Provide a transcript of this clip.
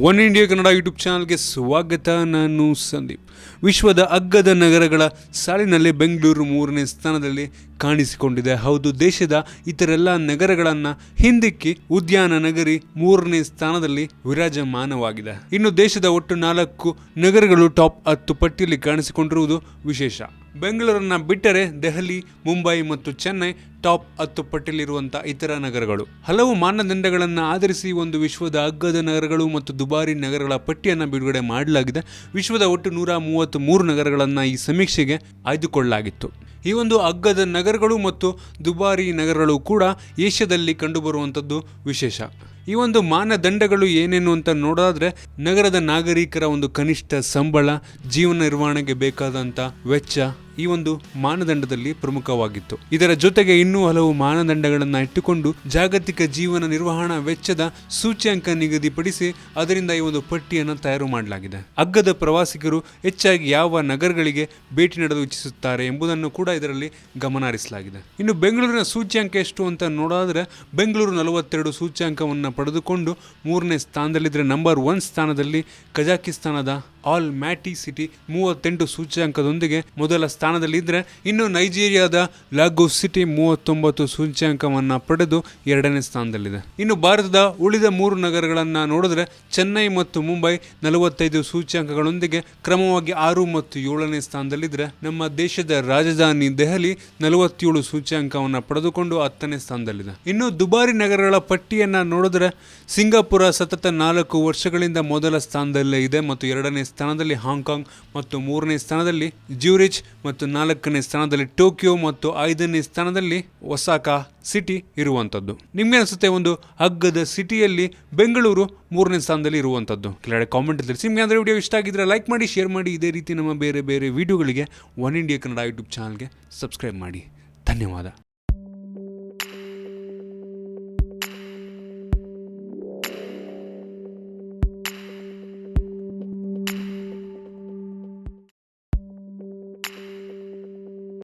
One India Kannada YouTube ಚಾನಲ್ಗೆ ಸ್ವಾಗತ. ನಾನು ಸಂದೀಪ್. ವಿಶ್ವದ ಅಗ್ಗದ ನಗರಗಳ ಸಾಲಿನಲ್ಲಿ ಬೆಂಗಳೂರು 3ನೇ ಸ್ಥಾನದಲ್ಲಿ ಕಾಣಿಸಿಕೊಂಡಿದೆ. ಹೌದು, ದೇಶದ ಇತರೆಲ್ಲ ನಗರಗಳನ್ನು ಹಿಂದಿಕ್ಕಿ ಉದ್ಯಾನ ನಗರಿ 3ನೇ ಸ್ಥಾನದಲ್ಲಿ ವಿರಾಜಮಾನವಾಗಿದೆ. ಇನ್ನು ದೇಶದ ಒಟ್ಟು 4 ನಗರಗಳು ಟಾಪ್ 10 ಪಟ್ಟಿಯಲ್ಲಿ ಕಾಣಿಸಿಕೊಂಡಿರುವುದು ವಿಶೇಷ. ಬೆಂಗಳೂರನ್ನ ಬಿಟ್ಟರೆ ದೆಹಲಿ, ಮುಂಬೈ ಮತ್ತು ಚೆನ್ನೈ ಟಾಪ್ 10 ಪಟ್ಟಿಯಲ್ಲಿರುವಂತಹ ಇತರ ನಗರಗಳು. ಹಲವು ಮಾನದಂಡಗಳನ್ನು ಆಧರಿಸಿ ಒಂದು ವಿಶ್ವದ ಅಗ್ಗದ ನಗರಗಳು ಮತ್ತು ದುಬಾರಿ ನಗರಗಳ ಪಟ್ಟಿಯನ್ನು ಬಿಡುಗಡೆ ಮಾಡಲಾಗಿದೆ. ವಿಶ್ವದ ಒಟ್ಟು 133 ನಗರಗಳನ್ನು ಈ ಸಮೀಕ್ಷೆಗೆ ಆಯ್ದುಕೊಳ್ಳಲಾಗಿತ್ತು. ಈ ಒಂದು ಅಗ್ಗದ ನಗರಗಳು ಮತ್ತು ದುಬಾರಿ ನಗರಗಳು ಕೂಡ ಏಷ್ಯಾದಲ್ಲಿ ಕಂಡುಬರುವಂಥದ್ದು ವಿಶೇಷ. ಈ ಒಂದು ಮಾನದಂಡಗಳು ಏನೇನು ಅಂತ ನೋಡೋದಾದ್ರೆ, ನಗರದ ನಾಗರಿಕರ ಒಂದು ಕನಿಷ್ಠ ಸಂಬಳ, ಜೀವನ ನಿರ್ವಹಣೆಗೆ ಬೇಕಾದಂಥ ವೆಚ್ಚ ಈ ಒಂದು ಮಾನದಂಡದಲ್ಲಿ ಪ್ರಮುಖವಾಗಿತ್ತು. ಇದರ ಜೊತೆಗೆ ಇನ್ನೂ ಹಲವು ಮಾನದಂಡಗಳನ್ನು ಇಟ್ಟುಕೊಂಡು ಜಾಗತಿಕ ಜೀವನ ನಿರ್ವಹಣಾ ವೆಚ್ಚದ ಸೂಚ್ಯಂಕ ನಿಗದಿಪಡಿಸಿ ಅದರಿಂದ ಈ ಒಂದು ಪಟ್ಟಿಯನ್ನು ತಯಾರು ಮಾಡಲಾಗಿದೆ. ಅಗ್ಗದ ಪ್ರವಾಸಿಗರು ಹೆಚ್ಚಾಗಿ ಯಾವ ನಗರಗಳಿಗೆ ಭೇಟಿ ನೀಡಲು ಇಚ್ಛಿಸುತ್ತಾರೆ ಎಂಬುದನ್ನು ಕೂಡ ಇದರಲ್ಲಿ ಗಮನ ಹರಿಸಲಾಗಿದೆ. ಇನ್ನು ಬೆಂಗಳೂರಿನ ಸೂಚ್ಯಂಕ ಎಷ್ಟು ಅಂತ ನೋಡೋದಾದ್ರೆ, ಬೆಂಗಳೂರು 42 ಸೂಚ್ಯಂಕವನ್ನು ಪಡೆದುಕೊಂಡು 3ನೇ ಸ್ಥಾನದಲ್ಲಿದ್ದರೆ, ನಂಬರ್ 1 ಸ್ಥಾನದಲ್ಲಿ ಕಜಾಕಿಸ್ತಾನದ ಆಲ್ ಮ್ಯಾಟಿ ಸಿಟಿ 38 ಸೂಚ್ಯಂಕದೊಂದಿಗೆ ಮೊದಲ ಸ್ಥಾನದಲ್ಲಿದ್ದರೆ, ಇನ್ನು ನೈಜೀರಿಯಾದ ಲಾಗೋಸ್ ಸಿಟಿ 39 ಸೂಚ್ಯಂಕವನ್ನು ಪಡೆದು 2ನೇ ಸ್ಥಾನದಲ್ಲಿದೆ. ಇನ್ನು ಭಾರತದ ಉಳಿದ 3 ನಗರಗಳನ್ನು ನೋಡಿದ್ರೆ, ಚೆನ್ನೈ ಮತ್ತು ಮುಂಬೈ 45 ಸೂಚ್ಯಂಕಗಳೊಂದಿಗೆ ಕ್ರಮವಾಗಿ 6 ಮತ್ತು 7ನೇ ಸ್ಥಾನದಲ್ಲಿದ್ದರೆ, ನಮ್ಮ ದೇಶದ ರಾಜಧಾನಿ ದೆಹಲಿ 47 ಸೂಚ್ಯಂಕವನ್ನು ಪಡೆದುಕೊಂಡು 10ನೇ ಸ್ಥಾನದಲ್ಲಿದೆ. ಇನ್ನು ದುಬಾರಿ ನಗರಗಳ ಪಟ್ಟಿಯನ್ನು ನೋಡಿದ್ರೆ, ಸಿಂಗಾಪುರ ಸತತ 4 ವರ್ಷಗಳಿಂದ ಮೊದಲ ಸ್ಥಾನದಲ್ಲೇ ಇದೆ ಮತ್ತು 2ನೇ ಸ್ಥಾನದಲ್ಲಿ ಹಾಂಗ್ಕಾಂಗ್ ಮತ್ತು 3ನೇ ಸ್ಥಾನದಲ್ಲಿ ಜ್ಯೂರಿಚ್ ಮತ್ತು 4ನೇ ಸ್ಥಾನದಲ್ಲಿ ಟೋಕಿಯೋ ಮತ್ತು 5ನೇ ಸ್ಥಾನದಲ್ಲಿ ಒಸಾಕಾ ಸಿಟಿ ಇರುವಂಥದ್ದು. ನಿಮ್ಗೆ ಅನಿಸುತ್ತೆ ಒಂದು ಅಗ್ಗದ ಸಿಟಿಯಲ್ಲಿ ಬೆಂಗಳೂರು 3ನೇ ಸ್ಥಾನದಲ್ಲಿ ಇರುವಂಥದ್ದು? ಕೆಳಗಡೆ ಕಾಮೆಂಟ್ ತಿಳಿಸಿ. ನಿಮಗೆ ಅಂದರೆ ವಿಡಿಯೋ ಇಷ್ಟ ಆಗಿದ್ರೆ ಲೈಕ್ ಮಾಡಿ, ಶೇರ್ ಮಾಡಿ. ಇದೇ ರೀತಿ ನಮ್ಮ ಬೇರೆ ಬೇರೆ ವಿಡಿಯೋಗಳಿಗೆ ಒನ್ ಇಂಡಿಯಾ ಕನ್ನಡ ಯೂಟ್ಯೂಬ್ ಚಾನಲ್ಗೆ ಸಬ್ಸ್ಕ್ರೈಬ್ ಮಾಡಿ. ಧನ್ಯವಾದ.